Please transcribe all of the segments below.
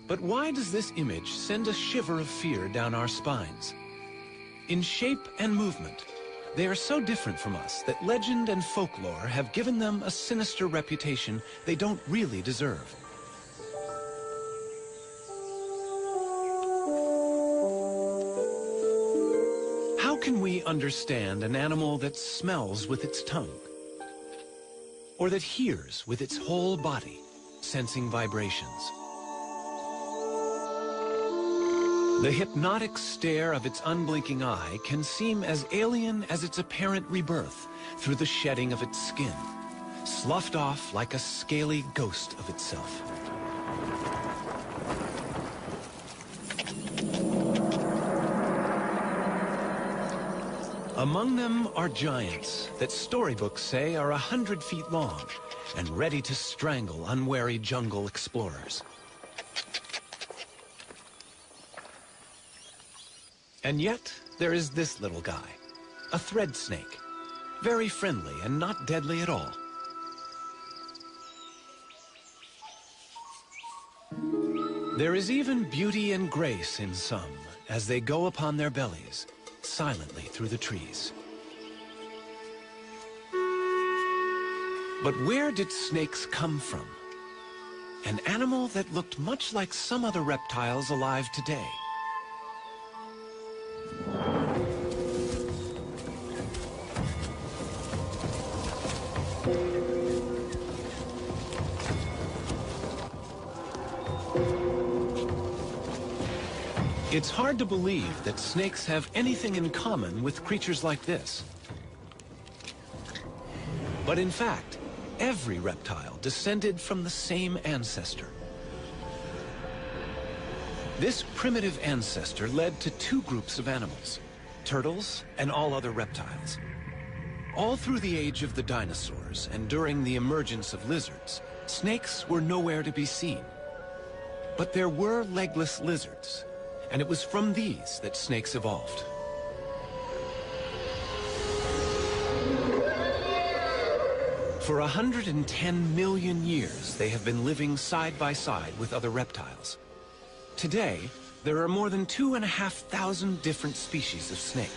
But why does this image send a shiver of fear down our spines? In shape and movement, they are so different from us that legend and folklore have given them a sinister reputation they don't really deserve. How can we understand an animal that smells with its tongue? Or that hears with its whole body, sensing vibrations? The hypnotic stare of its unblinking eye can seem as alien as its apparent rebirth through the shedding of its skin, sloughed off like a scaly ghost of itself. Among them are giants that storybooks say are 100 feet long and ready to strangle unwary jungle explorers. And yet, there is this little guy, a thread snake, very friendly and not deadly at all. There is even beauty and grace in some as they go upon their bellies, silently through the trees. But where did snakes come from? An animal that looked much like some other reptiles alive today. It's hard to believe that snakes have anything in common with creatures like this. But in fact, every reptile descended from the same ancestor. This primitive ancestor led to two groups of animals, turtles and all other reptiles. All through the age of the dinosaurs and during the emergence of lizards, snakes were nowhere to be seen. But there were legless lizards, and it was from these that snakes evolved. For 110 million years, they have been living side by side with other reptiles. Today, there are more than 2,500 different species of snake.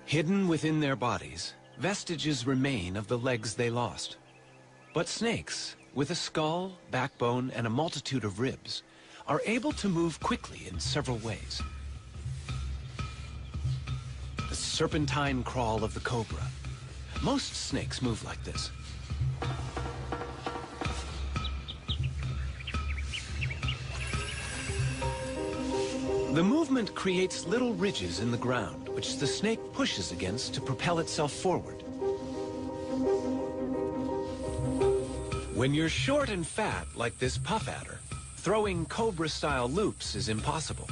Hidden within their bodies, vestiges remain of the legs they lost. But snakes, with a skull, backbone, and a multitude of ribs, are able to move quickly in several ways. The serpentine crawl of the cobra. Most snakes move like this. The movement creates little ridges in the ground, which the snake pushes against to propel itself forward. When you're short and fat, like this puff adder, throwing cobra-style loops is impossible.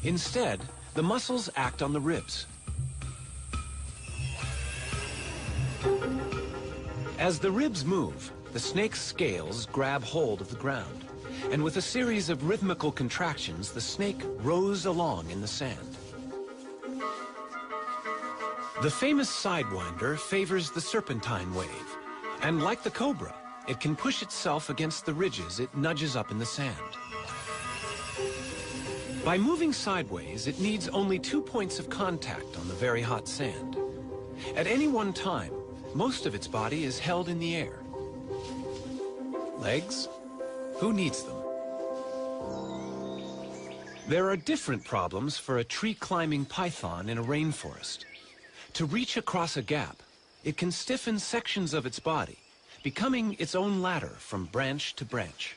Instead, the muscles act on the ribs. As the ribs move, the snake's scales grab hold of the ground, and with a series of rhythmical contractions, the snake rows along in the sand. The famous sidewinder favors the serpentine wave, and like the cobra, it can push itself against the ridges it nudges up in the sand. By moving sideways, it needs only 2 points of contact on the very hot sand. At any one time, most of its body is held in the air. Legs? Who needs them? There are different problems for a tree-climbing python in a rainforest. To reach across a gap, it can stiffen sections of its body, becoming its own ladder from branch to branch.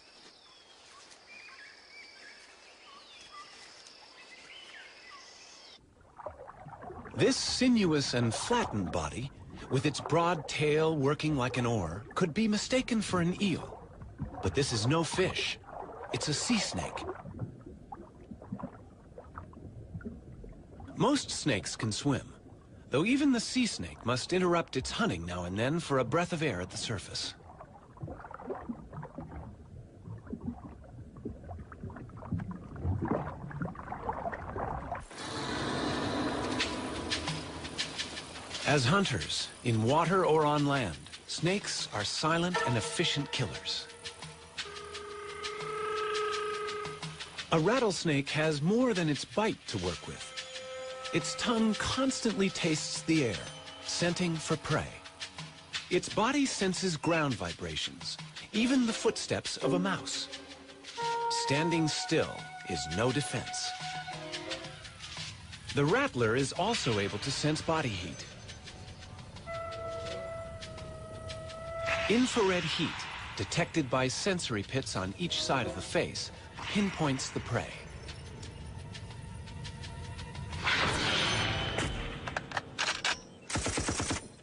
This sinuous and flattened body, with its broad tail working like an oar, could be mistaken for an eel. But this is no fish. It's a sea snake. Most snakes can swim, though even the sea snake must interrupt its hunting now and then for a breath of air at the surface. As hunters, in water or on land, Snakes are silent and efficient killers. A rattlesnake has more than its bite to work with. Its tongue constantly tastes the air, scenting for prey. Its body senses ground vibrations, even the footsteps of a mouse. Standing still is no defense. The rattler is also able to sense body heat. Infrared heat, detected by sensory pits on each side of the face, pinpoints the prey.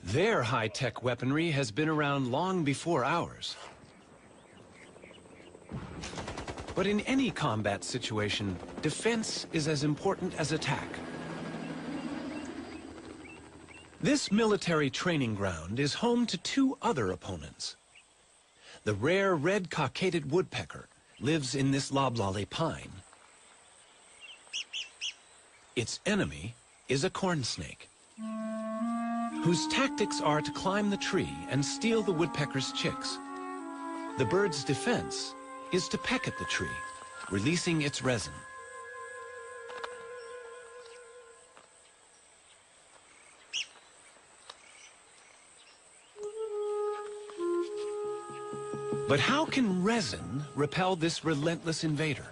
Their high-tech weaponry has been around long before ours. But in any combat situation, defense is as important as attack. This military training ground is home to two other opponents. The rare red cockaded woodpecker lives in this loblolly pine. Its enemy is a corn snake, whose tactics are to climb the tree and steal the woodpecker's chicks. The bird's defense is to peck at the tree, releasing its resin. But how can resin repel this relentless invader?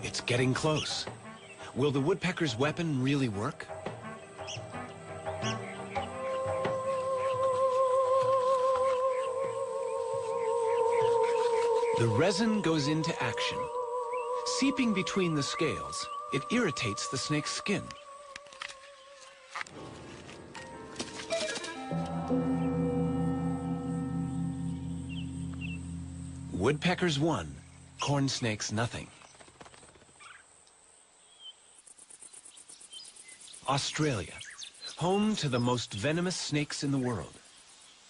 It's getting close. Will the woodpecker's weapon really work? The resin goes into action. Seeping between the scales, it irritates the snake's skin. Woodpeckers won, corn snakes nothing. Australia, home to the most venomous snakes in the world.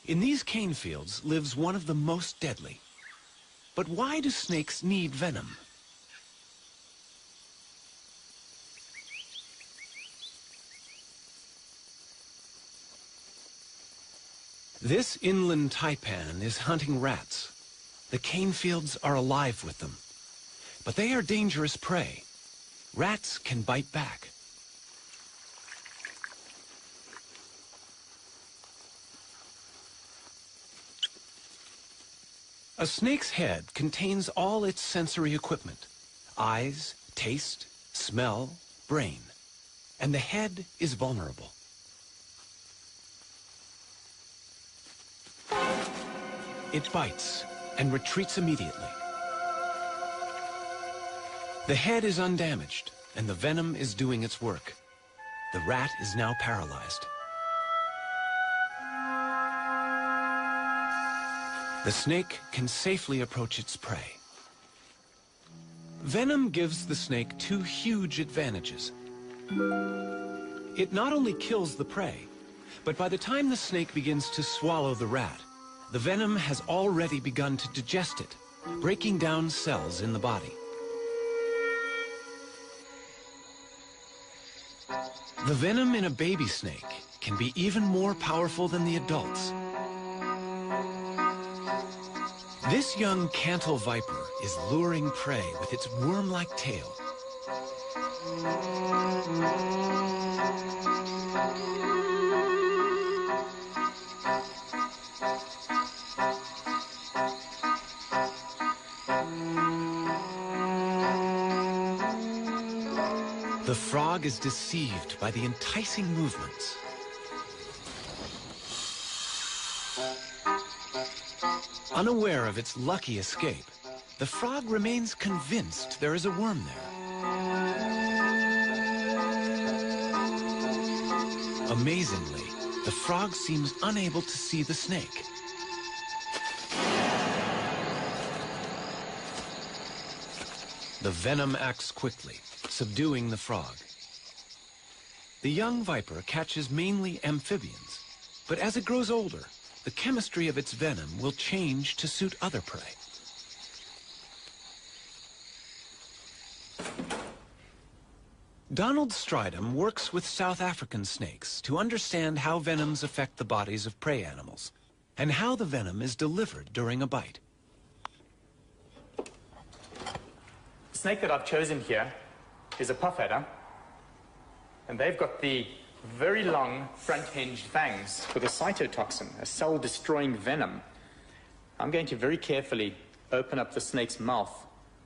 In these cane fields lives one of the most deadly. But why do snakes need venom? This inland taipan is hunting rats. The cane fields are alive with them. But they are dangerous prey. Rats can bite back. A snake's head contains all its sensory equipment: eyes, taste, smell, brain. And the head is vulnerable. It bites and retreats immediately. The head is undamaged, and the venom is doing its work. The rat is now paralyzed. The snake can safely approach its prey. Venom gives the snake two huge advantages. It not only kills the prey, but by the time the snake begins to swallow the rat, the venom has already begun to digest it, breaking down cells in the body. The venom in a baby snake can be even more powerful than the adults. This young cantle viper is luring prey with its worm-like tail. The frog is deceived by the enticing movements. Unaware of its lucky escape, the frog remains convinced there is a worm there. Amazingly, the frog seems unable to see the snake. The venom acts quickly, subduing the frog. The young viper catches mainly amphibians, but as it grows older, the chemistry of its venom will change to suit other prey. Donald Stridham works with South African snakes to understand how venoms affect the bodies of prey animals and how the venom is delivered during a bite. The snake that I've chosen here is a puff adder, and they've got the very long front-hinged fangs with a cytotoxin, a cell-destroying venom. I'm going to very carefully open up the snake's mouth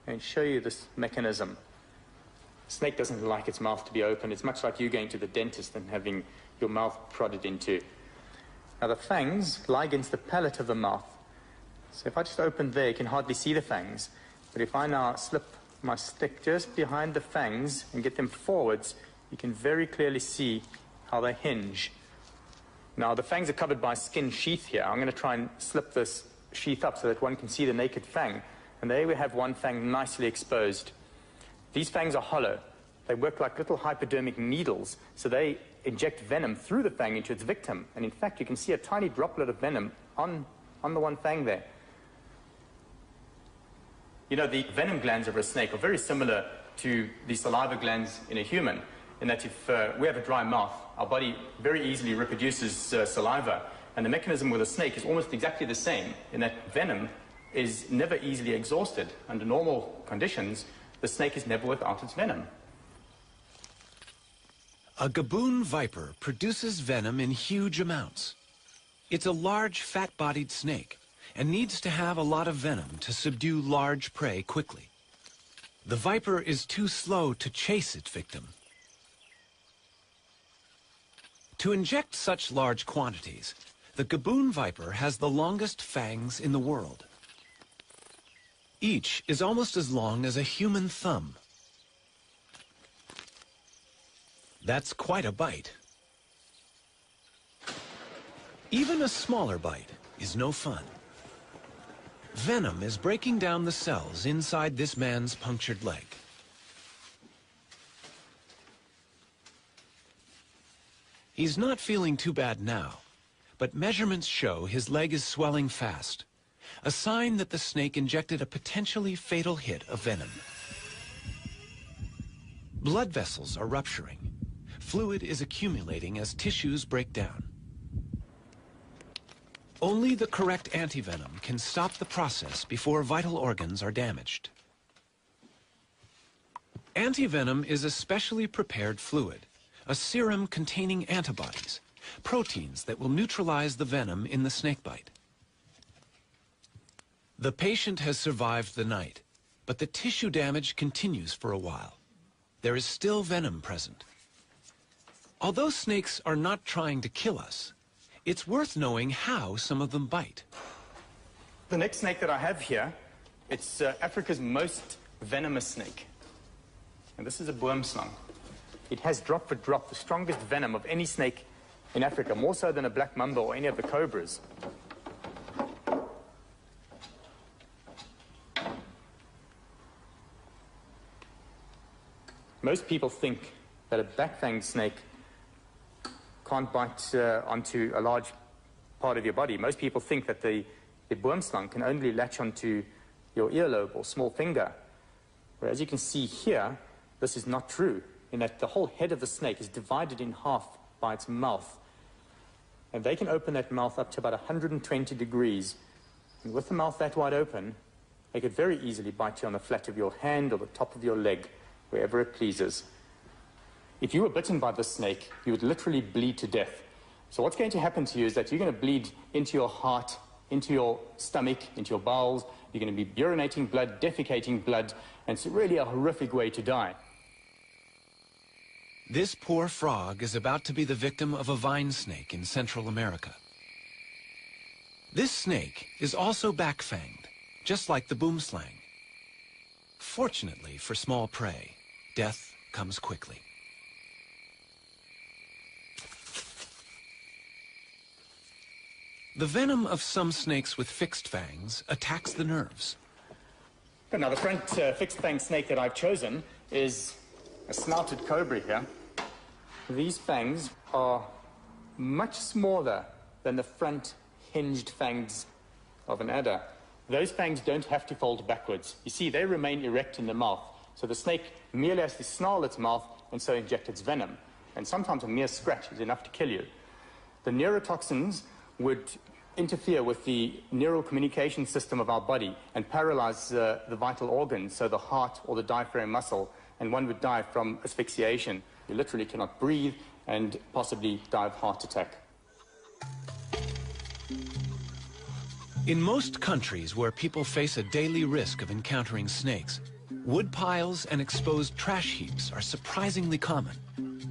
and show you this mechanism. The snake doesn't like its mouth to be open. It's much like you going to the dentist and having your mouth prodded into. Now the fangs lie against the palate of the mouth. So if I just open there, you can hardly see the fangs. But if I now slip my stick just behind the fangs and get them forwards, you can very clearly see how they hinge. Now the fangs are covered by a skin sheath here. I'm going to try and slip this sheath up so that one can see the naked fang. And there we have one fang nicely exposed. These fangs are hollow. They work like little hypodermic needles, so they inject venom through the fang into its victim. And in fact, you can see a tiny droplet of venom on the one fang there. You know, the venom glands of a snake are very similar to the saliva glands in a human, in that if we have a dry mouth, our body very easily reproduces saliva. And the mechanism with a snake is almost exactly the same, in that venom is never easily exhausted. Under normal conditions, the snake is never without its venom. A gaboon viper produces venom in huge amounts. It's a large, fat-bodied snake and needs to have a lot of venom to subdue large prey quickly. The viper is too slow to chase its victim. To inject such large quantities, the gaboon viper has the longest fangs in the world. Each is almost as long as a human thumb. That's quite a bite. Even a smaller bite is no fun. Venom is breaking down the cells inside this man's punctured leg. He's not feeling too bad now, but measurements show his leg is swelling fast, a sign that the snake injected a potentially fatal hit of venom. Blood vessels are rupturing. Fluid is accumulating as tissues break down. Only the correct antivenom can stop the process before vital organs are damaged. Antivenom is a specially prepared fluid, a serum containing antibodies, proteins that will neutralize the venom in the snakebite. The patient has survived the night, but the tissue damage continues for a while. There is still venom present. Although snakes are not trying to kill us, it's worth knowing how some of them bite. The next snake that I have here, it's Africa's most venomous snake. And this is a boomslang. It has drop for drop the strongest venom of any snake in Africa, more so than a black mamba or any of the cobras. Most people think that a black-fanged snake can't bite onto a large part of your body. Most people think that the boomslang can only latch onto your earlobe or small finger. Whereas you can see here, this is not true, in that the whole head of the snake is divided in half by its mouth. And they can open that mouth up to about 120 degrees. And with the mouth that wide open, they could very easily bite you on the flat of your hand or the top of your leg, wherever it pleases. If you were bitten by this snake, you would literally bleed to death. So what's going to happen to you is that you're going to bleed into your heart, into your stomach, into your bowels. You're going to be urinating blood, defecating blood, and it's really a horrific way to die. This poor frog is about to be the victim of a vine snake in Central America. This snake is also back-fanged, just like the boomslang. Fortunately for small prey, death comes quickly. The venom of some snakes with fixed fangs attacks the nerves. Now, the front fixed fang snake that I've chosen is a snouted cobra here. These fangs are much smaller than the front hinged fangs of an adder. Those fangs don't have to fold backwards. You see, they remain erect in the mouth. So the snake merely has to snarl its mouth and so inject its venom. And sometimes a mere scratch is enough to kill you. The neurotoxins would interfere with the neural communication system of our body and paralyze the vital organs, so the heart or the diaphragm muscle, and one would die from asphyxiation. You literally cannot breathe and possibly die of heart attack. In most countries where people face a daily risk of encountering snakes, wood piles and exposed trash heaps are surprisingly common,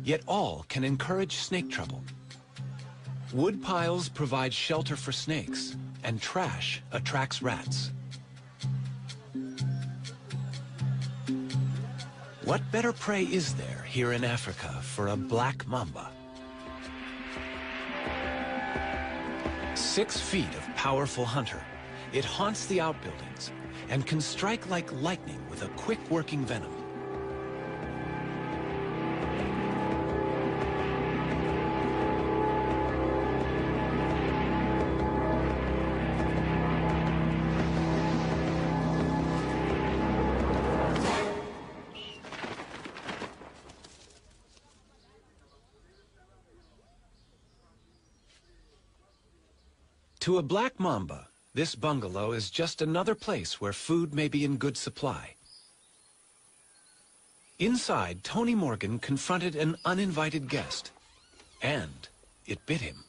yet all can encourage snake trouble. Wood piles provide shelter for snakes, and trash attracts rats. What better prey is there here in Africa for a black mamba? 6 feet of powerful hunter, it haunts the outbuildings and can strike like lightning with a quick-working venom. To a black mamba, this bungalow is just another place where food may be in good supply. Inside, Tony Morgan confronted an uninvited guest, and it bit him.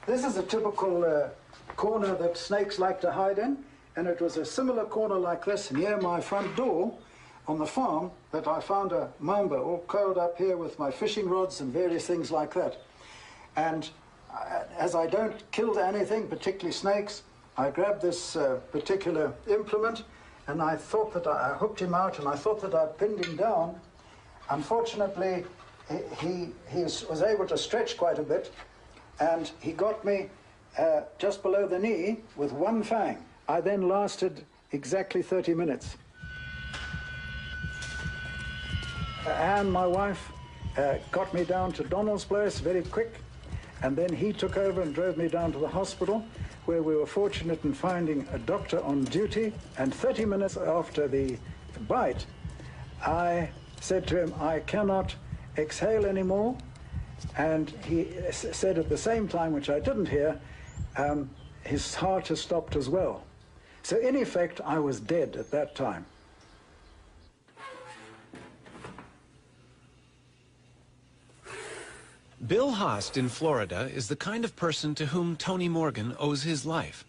This is a typical corner that snakes like to hide in, and it was a similar corner like this near my front door on the farm that I found a mamba all curled up here with my fishing rods and various things like that. And as I don't kill anything, particularly snakes, I grabbed this particular implement and I thought that I hooked him out and I thought that I'd pinned him down. Unfortunately, he was able to stretch quite a bit and he got me just below the knee with one fang. I then lasted exactly 30 minutes. Anne, my wife, got me down to Donald's place very quick. And then he took over and drove me down to the hospital, where we were fortunate in finding a doctor on duty. And 30 minutes after the bite, I said to him, I cannot exhale anymore. And he said at the same time, which I didn't hear, his heart has stopped as well. So in effect, I was dead at that time. Bill Haast in Florida is the kind of person to whom Tony Morgan owes his life.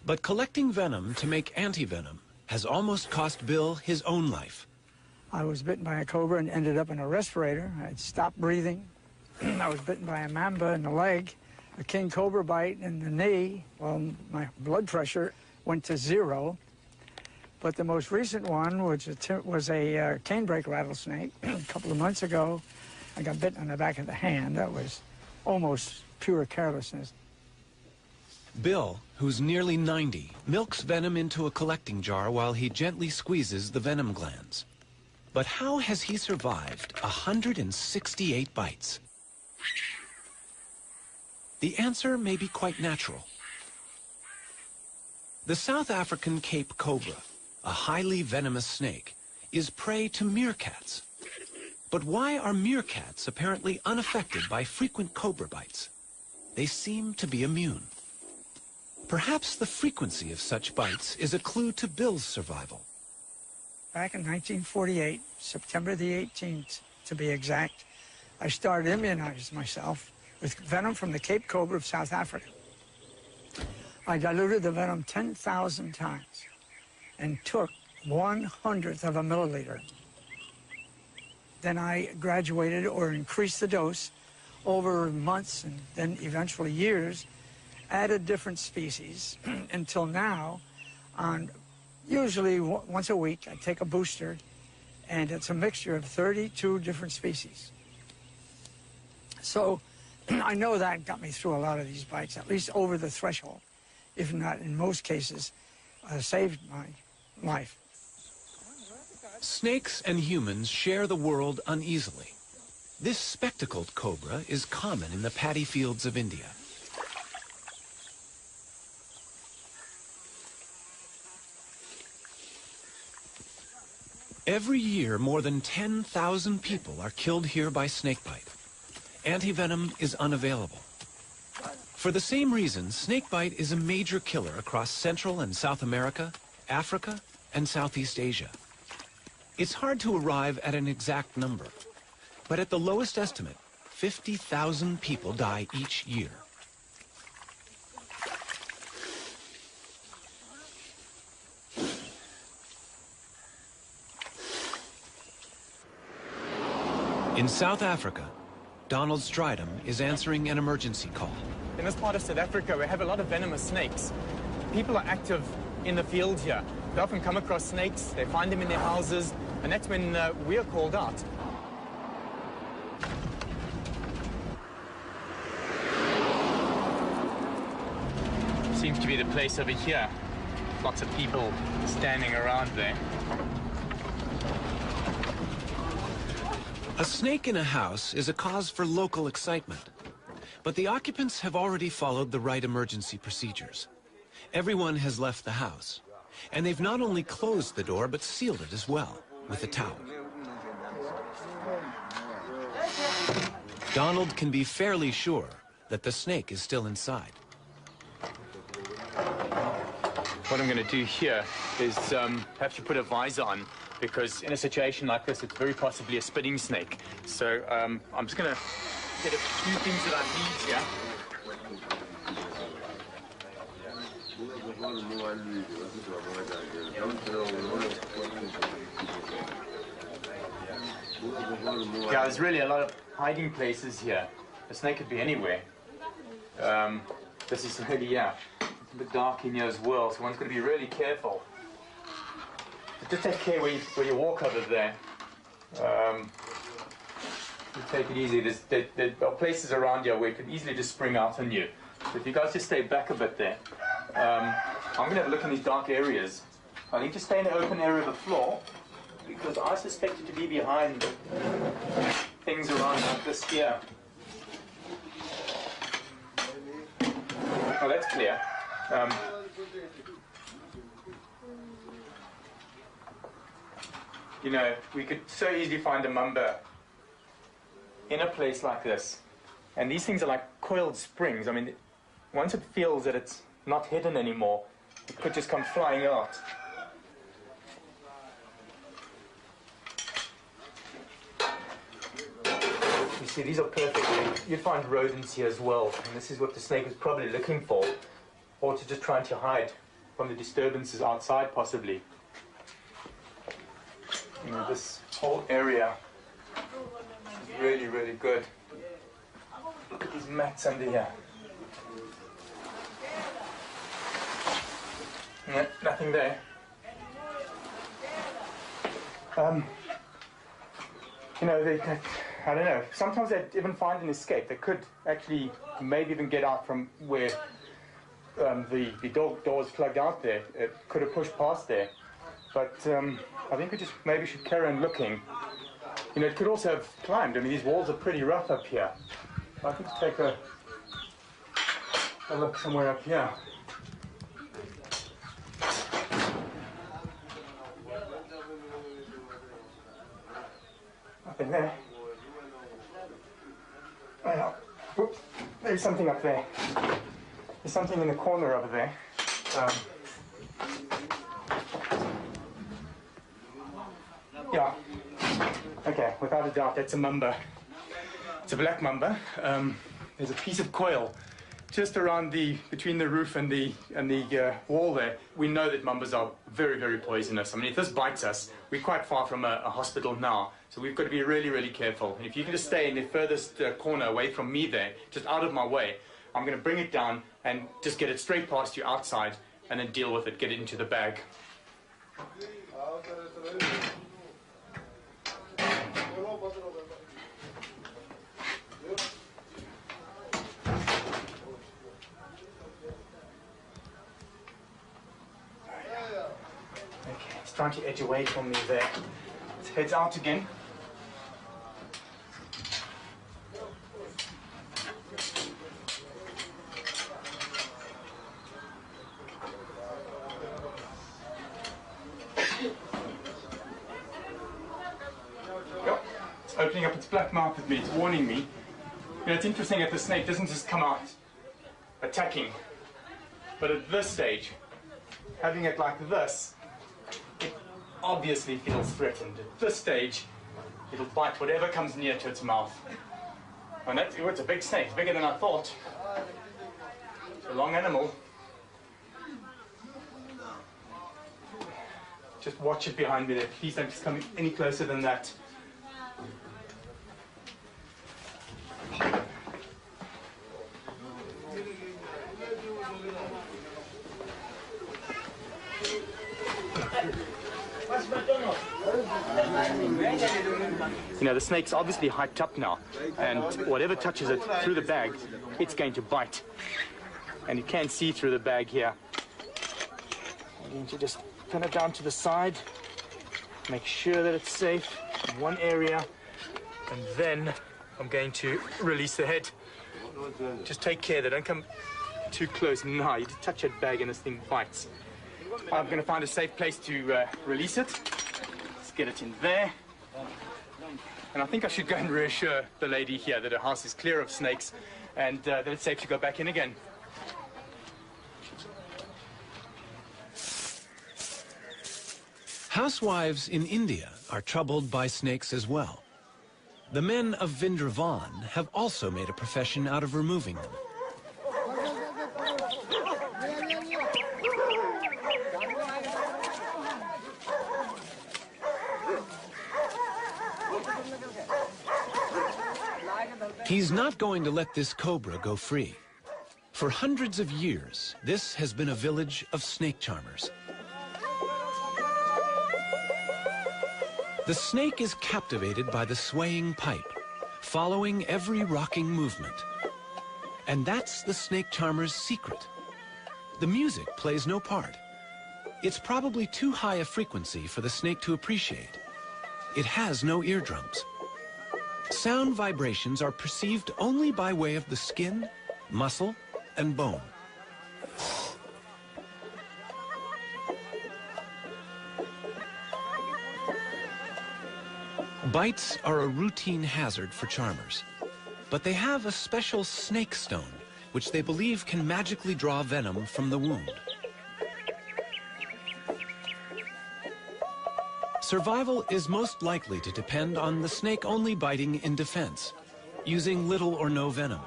But collecting venom to make anti-venom has almost cost Bill his own life. I was bitten by a cobra and ended up in a respirator. I had stopped breathing. I was bitten by a mamba in the leg, a king cobra bite in the knee. Well, my blood pressure went to 0. But the most recent one was a canebrake rattlesnake. A couple of months ago, I got bitten on the back of the hand. That was almost pure carelessness. Bill, who's nearly 90, milks venom into a collecting jar while he gently squeezes the venom glands. But how has he survived 168 bites? The answer may be quite natural. The South African Cape cobra, a highly venomous snake, is prey to meerkats. But why are meerkats apparently unaffected by frequent cobra bites? They seem to be immune. Perhaps the frequency of such bites is a clue to Bill's survival. Back in 1948, September the 18th to be exact, I started immunizing myself with venom from the Cape cobra of South Africa. I diluted the venom 10,000 times and took 1/100th of a milliliter. Then I graduated or increased the dose over months and then eventually years, added different species until now, on usually once a week, I take a booster, and it's a mixture of 32 different species. So I know that got me through a lot of these bites, at least over the threshold, if not in most cases, saved my life. Snakes and humans share the world uneasily. This spectacled cobra is common in the paddy fields of India. Every year, more than 10,000 people are killed here by snakebite. Antivenom is unavailable. For the same reason, snakebite is a major killer across Central and South America, Africa, and Southeast Asia. It's hard to arrive at an exact number, but at the lowest estimate, 50,000 people die each year. In South Africa, Donald Stridham is answering an emergency call. In this part of South Africa, we have a lot of venomous snakes. People are active in the field here. They often come across snakes, they find them in their houses, and that's when we are called out. Seems to be the place over here. Lots of people standing around there. A snake in a house is a cause for local excitement. But the occupants have already followed the right emergency procedures. Everyone has left the house. And they've not only closed the door, but sealed it as well, with a towel. Donald can be fairly sure that the snake is still inside. What I'm going to do here is have to put a visor on, because in a situation like this, it's very possibly a spitting snake. So I'm just going to get a few things that I need here. Yeah, there's really a lot of hiding places here. The snake could be anywhere. This is really, yeah, it's a bit dark in here as well, so one's got to be really careful. But just take care where you walk over there. You take it easy. There are places around here where it could easily just spring out on you. So if you guys just stay back a bit there. I'm going to have a look in these dark areas. I need to stay in the open area of the floor, because I suspect it to be behind things around like this here. Oh, that's clear. You know, we could so easily find a mamba in a place like this. And these things are like coiled springs. I mean, once it feels that it's not hidden anymore, it could just come flying out. You see, these are perfect. You'd find rodents here as well, and this is what the snake was probably looking for, or to just trying to hide from the disturbances outside, possibly. You know, this whole area is really, really good. Look at these mats under here. Yeah, nothing there. You know, I don't know. Sometimes they even find an escape. They could actually maybe even get out from where the door was plugged out there. It could have pushed past there. But I think we just maybe should carry on looking. You know, it could also have climbed. I mean, these walls are pretty rough up here. I think to take a look somewhere up here. Nothing there. Well, whoops, there's something up there. There's something in the corner over there. Yeah. Okay, without a doubt, that's a mamba. It's a black mamba. There's a piece of coil just around between the roof and the wall there. We know that mambas are very, very poisonous. I mean, if this bites us, we're quite far from a hospital now, so we've got to be really, really careful. And if you can just stay in the furthest corner away from me there, just out of my way, I'm going to bring it down and just get it straight past you outside, and then deal with it, get it into the bag. Trying to edge away from me there. It heads out again. opening up its black mouth at me. It's warning me. You know, it's interesting that the snake doesn't just come out attacking, but at this stage, having it like this, it obviously feels threatened. At this stage, it'll bite whatever comes near to its mouth. And that's, oh, it's a big snake, bigger than I thought. It's a long animal. Just watch it behind me there. Please don't just come any closer than that. You know, the snake's obviously hyped up now, and whatever touches it through the bag, it's going to bite. And you can see through the bag here. I need to just pin it down to the side, make sure that it's safe in one area, and then I'm going to release the head. Just take care, they don't come too close. Now, you touch that bag and this thing bites. I'm going to find a safe place to release it. Let's get it in there. And I think I should go and reassure the lady here that her house is clear of snakes and that it's safe to go back in again. Housewives in India are troubled by snakes as well. The men of Vrindavan have also made a profession out of removing them. He's not going to let this cobra go free. For hundreds of years, this has been a village of snake charmers. The snake is captivated by the swaying pipe, following every rocking movement. And that's the snake charmer's secret. The music plays no part. It's probably too high a frequency for the snake to appreciate. It has no eardrums. Sound vibrations are perceived only by way of the skin, muscle, and bone. Bites are a routine hazard for charmers, but they have a special snake stone, which they believe can magically draw venom from the wound. Survival is most likely to depend on the snake only biting in defense, using little or no venom.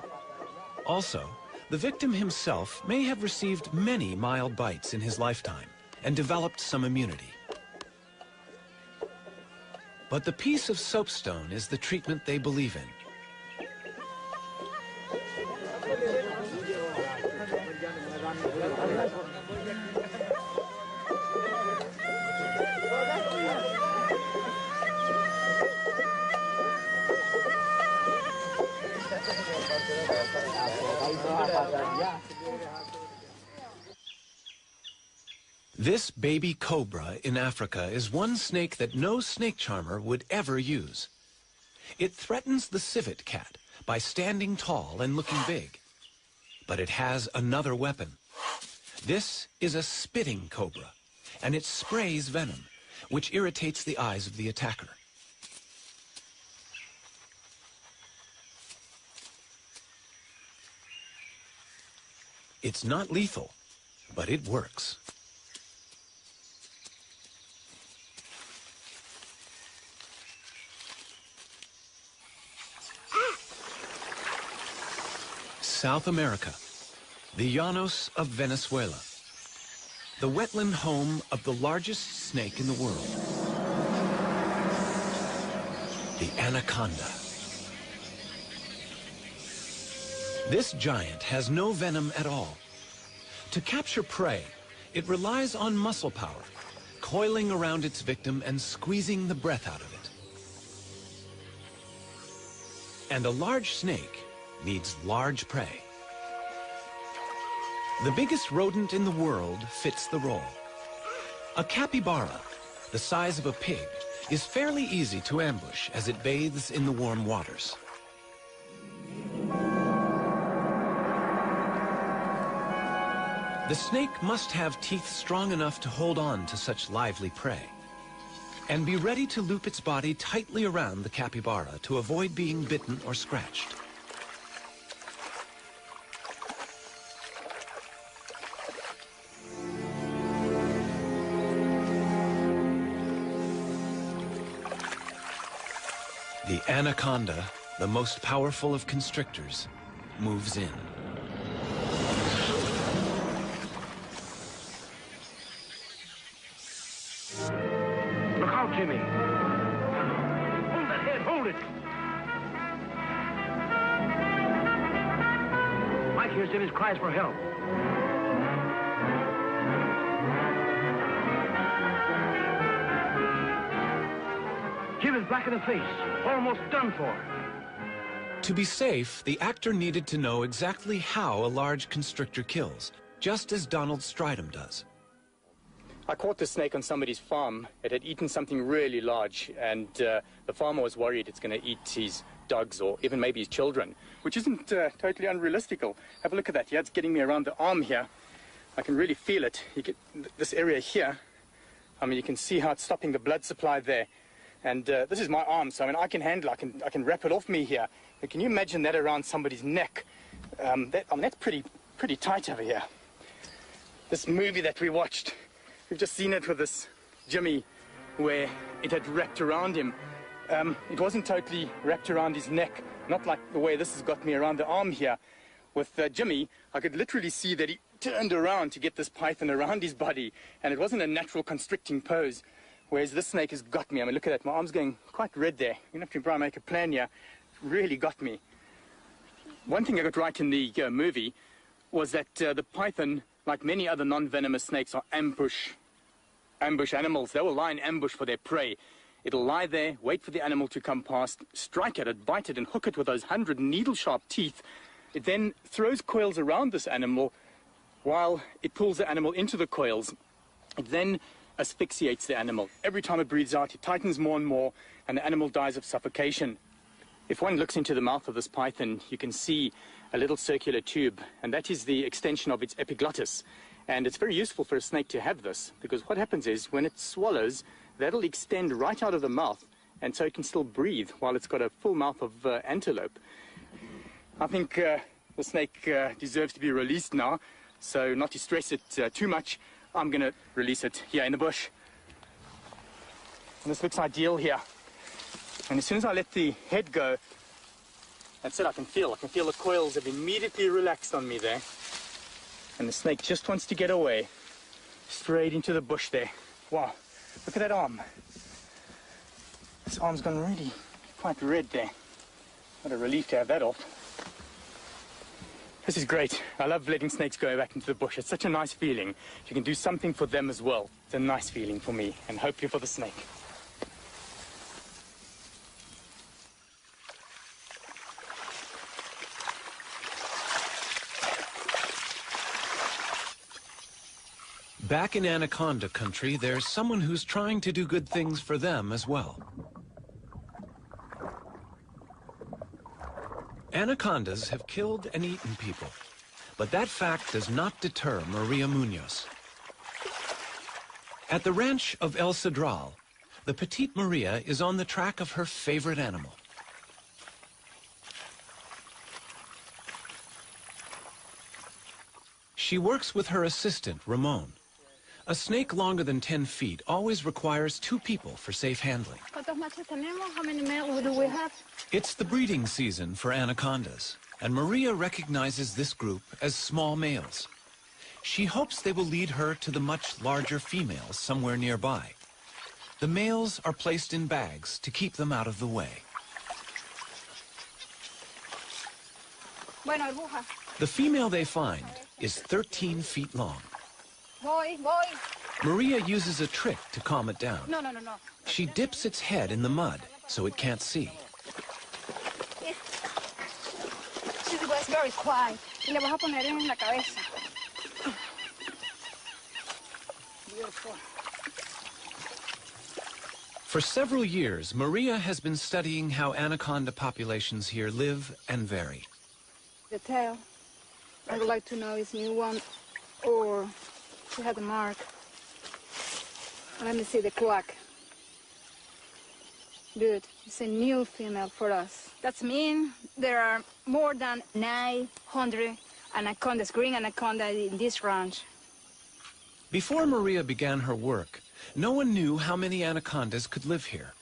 Also, the victim himself may have received many mild bites in his lifetime and developed some immunity. But the piece of soapstone is the treatment they believe in. This baby cobra in Africa is one snake that no snake charmer would ever use. It threatens the civet cat by standing tall and looking big. But it has another weapon. This is a spitting cobra, and it sprays venom, which irritates the eyes of the attacker. It's not lethal, but it works. South America, the Llanos of Venezuela, the wetland home of the largest snake in the world, the anaconda. This giant has no venom at all. To capture prey, it relies on muscle power, coiling around its victim and squeezing the breath out of it. And a large snake needs large prey. The biggest rodent in the world fits the role. A capybara, the size of a pig, is fairly easy to ambush as it bathes in the warm waters. The snake must have teeth strong enough to hold on to such lively prey. And be ready to loop its body tightly around the capybara to avoid being bitten or scratched. The anaconda, the most powerful of constrictors, moves in. Look out, Jimmy. Hold that head, hold it. Mike hears Jimmy's cries for help. Jim is black in the face, almost done for. To be safe, the actor needed to know exactly how a large constrictor kills, just as Donald Stridham does. I caught this snake on somebody's farm. It had eaten something really large, and the farmer was worried it's going to eat his dogs or even maybe his children, which isn't totally unrealistical. Have a look at that. Yeah, it's getting me around the arm here. I can really feel it. You get this area here. I mean, you can see how it's stopping the blood supply there. And this is my arm, so I mean, I can handle it. I can wrap it off me here. But can you imagine that around somebody's neck? That's pretty tight over here. This movie that we watched, we've just seen it with this Jimmy, where it had wrapped around him. It wasn't totally wrapped around his neck, not like the way this has got me around the arm here. With Jimmy, I could literally see that he turned around to get this python around his body, and it wasn't a natural constricting pose. Whereas this snake has got me. I mean, look at that. My arm's going quite red there. You have to try and make a plan here. Really got me. One thing I got right in the movie was that the python, like many other non-venomous snakes, are ambush animals. They will lie in ambush for their prey. It'll lie there, wait for the animal to come past, strike at it, bite it, and hook it with those 100 needle-sharp teeth. It then throws coils around this animal while it pulls the animal into the coils. It then asphyxiates the animal. Every time it breathes out, it tightens more and more, and the animal dies of suffocation. If one looks into the mouth of this python, you can see a little circular tube, and that is the extension of its epiglottis. And it's very useful for a snake to have this, because what happens is, when it swallows, that'll extend right out of the mouth, and so it can still breathe while it's got a full mouth of antelope. I think the snake deserves to be released now, so not to stress it too much, I'm going to release it here in the bush. And this looks ideal here. And as soon as I let the head go, that's it, I can feel the coils have immediately relaxed on me there. And the snake just wants to get away, straight into the bush there. Wow, look at that arm. This arm's gone really quite red there. What a relief to have that off. This is great. I love letting snakes go back into the bush. It's such a nice feeling. You can do something for them as well. It's a nice feeling for me, and hopefully for the snake. Back in Anaconda country, there's someone who's trying to do good things for them as well. Anacondas have killed and eaten people, but that fact does not deter Maria Munoz. At the ranch of El Cedral, the petite Maria is on the track of her favorite animal. She works with her assistant, Ramon. A snake longer than 10 feet always requires 2 people for safe handling. How many males do we have? It's the breeding season for anacondas, and Maria recognizes this group as small males. She hopes they will lead her to the much larger females somewhere nearby. The males are placed in bags to keep them out of the way. The female they find is 13 feet long. Maria uses a trick to calm it down. No. She dips its head in the mud so it can't see. She's very quiet. Y le vas a poner en la cabeza. Beautiful. For several years, Maria has been studying how anaconda populations here live and vary. The tail. I would like to know is new one or she had a mark. Let me see the cloac. Good. It's a new female for us. That means there are more than 900 anacondas, green anaconda in this ranch. Before Maria began her work, no one knew how many anacondas could live here.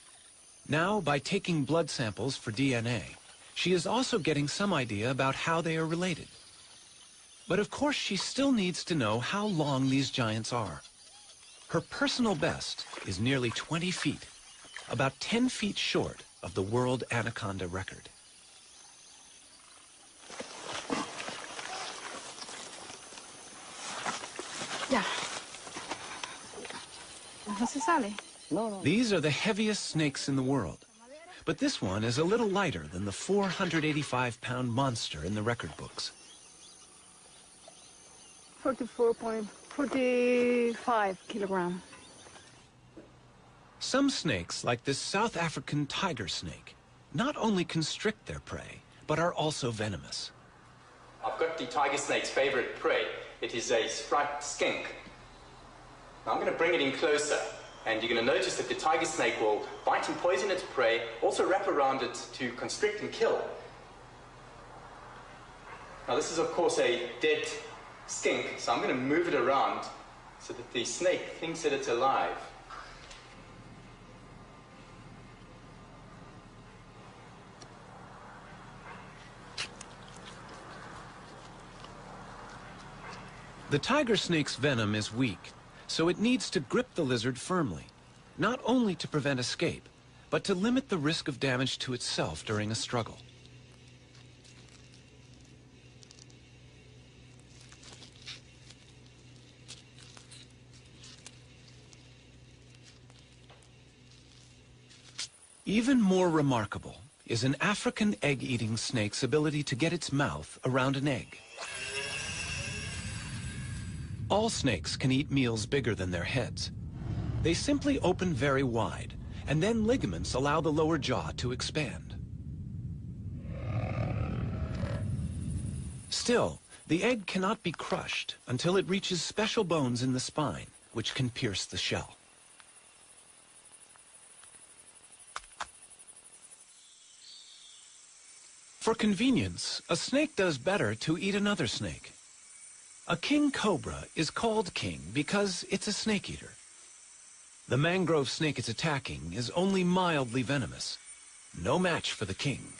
Now, by taking blood samples for DNA, she is also getting some idea about how they are related. But of course, she still needs to know how long these giants are. Her personal best is nearly 20 feet, about 10 feet short of the world anaconda record. Ya. No se sale. These are the heaviest snakes in the world, but this one is a little lighter than the 485-pound monster in the record books. 44.45 kilograms. Some snakes, like this South African tiger snake, not only constrict their prey, but are also venomous. I've got the tiger snake's favorite prey. It is a striped skink. Now I'm going to bring it in closer, and you're going to notice that the tiger snake will bite and poison its prey, also wrap around it to constrict and kill. Now this is of course a dead skink, so I'm going to move it around so that the snake thinks that it's alive. The tiger snake's venom is weak, so it needs to grip the lizard firmly, not only to prevent escape, but to limit the risk of damage to itself during a struggle. Even more remarkable is an African egg-eating snake's ability to get its mouth around an egg. All snakes can eat meals bigger than their heads. They simply open very wide, and then ligaments allow the lower jaw to expand. Still, the egg cannot be crushed until it reaches special bones in the spine, which can pierce the shell. For convenience, a snake does better to eat another snake. A king cobra is called king because it's a snake eater. The mangrove snake it's attacking is only mildly venomous. No match for the king.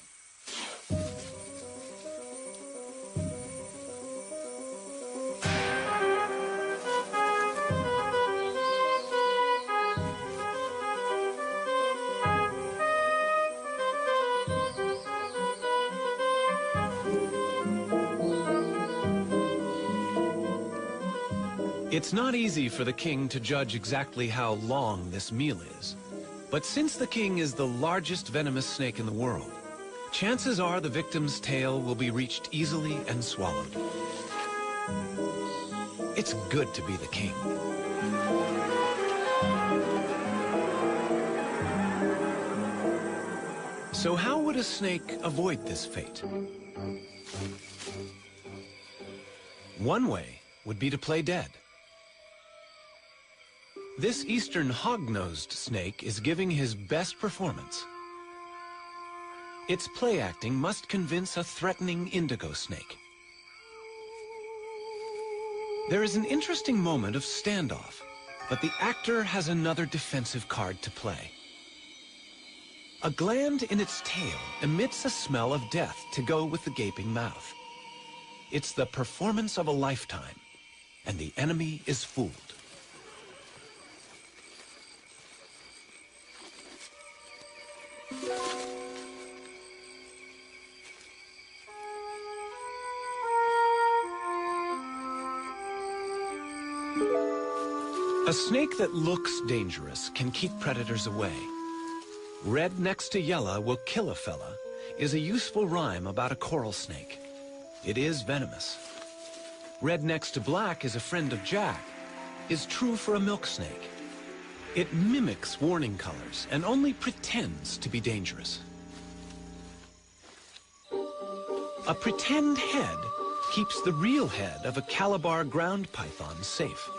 It's not easy for the king to judge exactly how long this meal is. But since the king is the largest venomous snake in the world, chances are the victim's tail will be reached easily and swallowed. It's good to be the king. So how would a snake avoid this fate? One way would be to play dead. This eastern hog-nosed snake is giving his best performance. Its play acting must convince a threatening indigo snake. There is an interesting moment of standoff, but the actor has another defensive card to play. A gland in its tail emits a smell of death to go with the gaping mouth. It's the performance of a lifetime, and the enemy is fooled. A snake that looks dangerous can keep predators away. Red next to yellow will kill a fella is a useful rhyme about a coral snake. It is venomous. Red next to black is a friend of Jack is true for a milk snake. It mimics warning colors and only pretends to be dangerous. A pretend head keeps the real head of a Calabar ground python safe.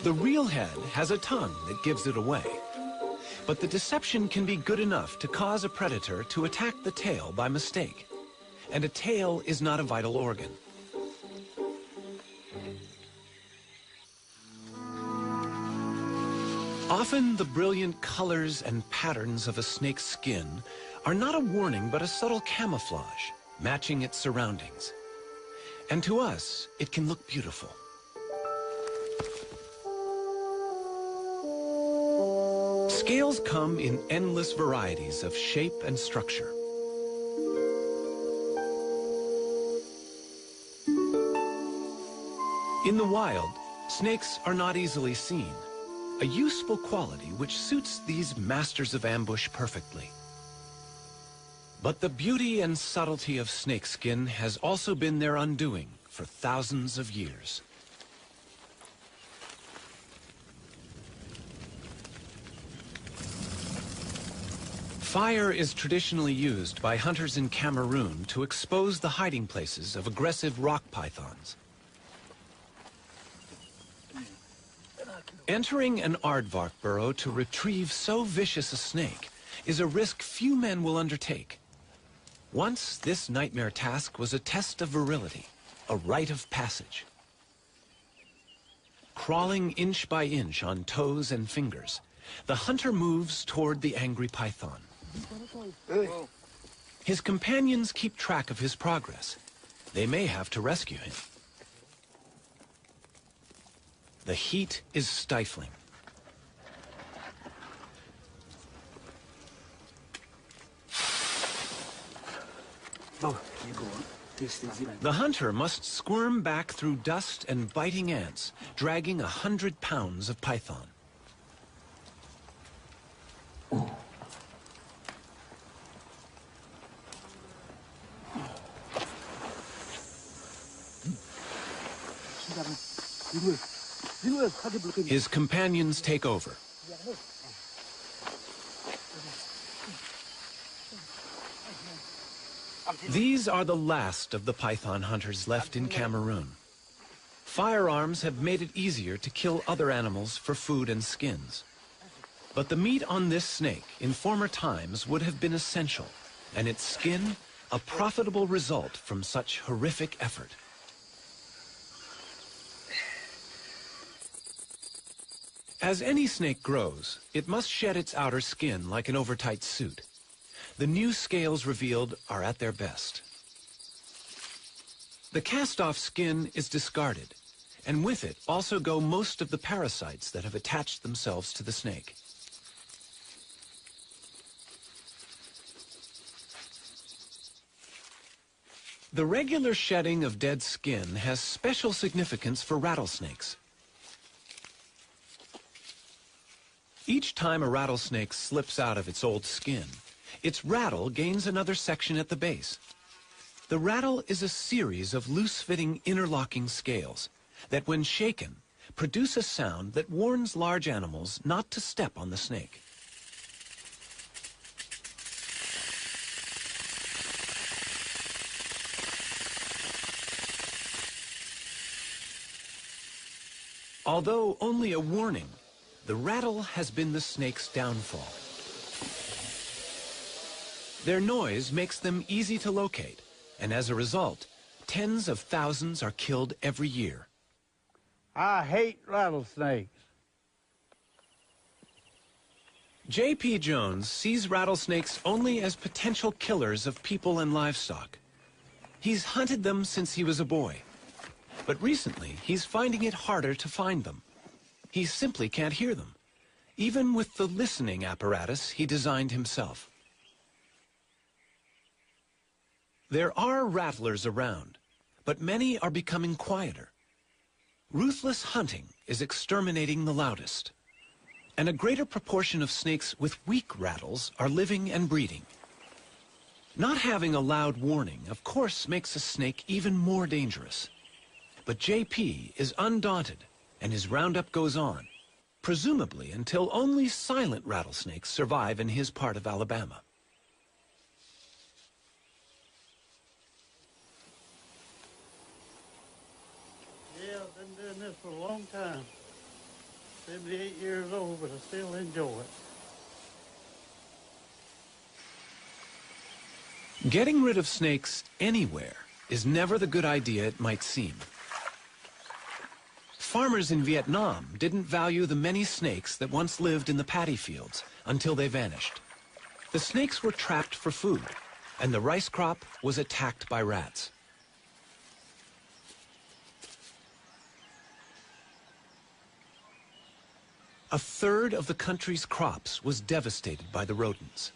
The real head has a tongue that gives it away. But the deception can be good enough to cause a predator to attack the tail by mistake. And a tail is not a vital organ. Often the brilliant colors and patterns of a snake's skin are not a warning but a subtle camouflage, matching its surroundings. And to us, it can look beautiful. Scales come in endless varieties of shape and structure. In the wild, snakes are not easily seen, a useful quality which suits these masters of ambush perfectly. But the beauty and subtlety of snakeskin has also been their undoing for thousands of years. Fire is traditionally used by hunters in Cameroon to expose the hiding places of aggressive rock pythons. Entering an aardvark burrow to retrieve so vicious a snake is a risk few men will undertake. Once, this nightmare task was a test of virility, a rite of passage. Crawling inch by inch on toes and fingers, the hunter moves toward the angry python. His companions keep track of his progress. They may have to rescue him. The heat is stifling. The hunter must squirm back through dust and biting ants, dragging 100 pounds of python. His companions take over. These are the last of the python hunters left in Cameroon. Firearms have made it easier to kill other animals for food and skins. But the meat on this snake in former times would have been essential, and its skin a profitable result from such horrific effort. As any snake grows, it must shed its outer skin like an overtight suit. The new scales revealed are at their best. The cast-off skin is discarded, and with it also go most of the parasites that have attached themselves to the snake. The regular shedding of dead skin has special significance for rattlesnakes. Each time a rattlesnake slips out of its old skin, its rattle gains another section at the base. The rattle is a series of loose-fitting interlocking scales that, when shaken, produce a sound that warns large animals not to step on the snake. Although only a warning, the rattle has been the snake's downfall. Their noise makes them easy to locate, and as a result, tens of thousands are killed every year. I hate rattlesnakes. J.P. Jones sees rattlesnakes only as potential killers of people and livestock. He's hunted them since he was a boy. But recently, he's finding it harder to find them. He simply can't hear them, even with the listening apparatus he designed himself. There are rattlers around, but many are becoming quieter. Ruthless hunting is exterminating the loudest, and a greater proportion of snakes with weak rattles are living and breeding. Not having a loud warning, of course, makes a snake even more dangerous. But J.P. is undaunted, and his roundup goes on, presumably until only silent rattlesnakes survive in his part of Alabama. Yeah, I've been doing this for a long time. 78 years old, but I still enjoy it. Getting rid of snakes anywhere is never the good idea it might seem. Farmers in Vietnam didn't value the many snakes that once lived in the paddy fields until they vanished. The snakes were trapped for food, and the rice crop was attacked by rats. A third of the country's crops was devastated by the rodents.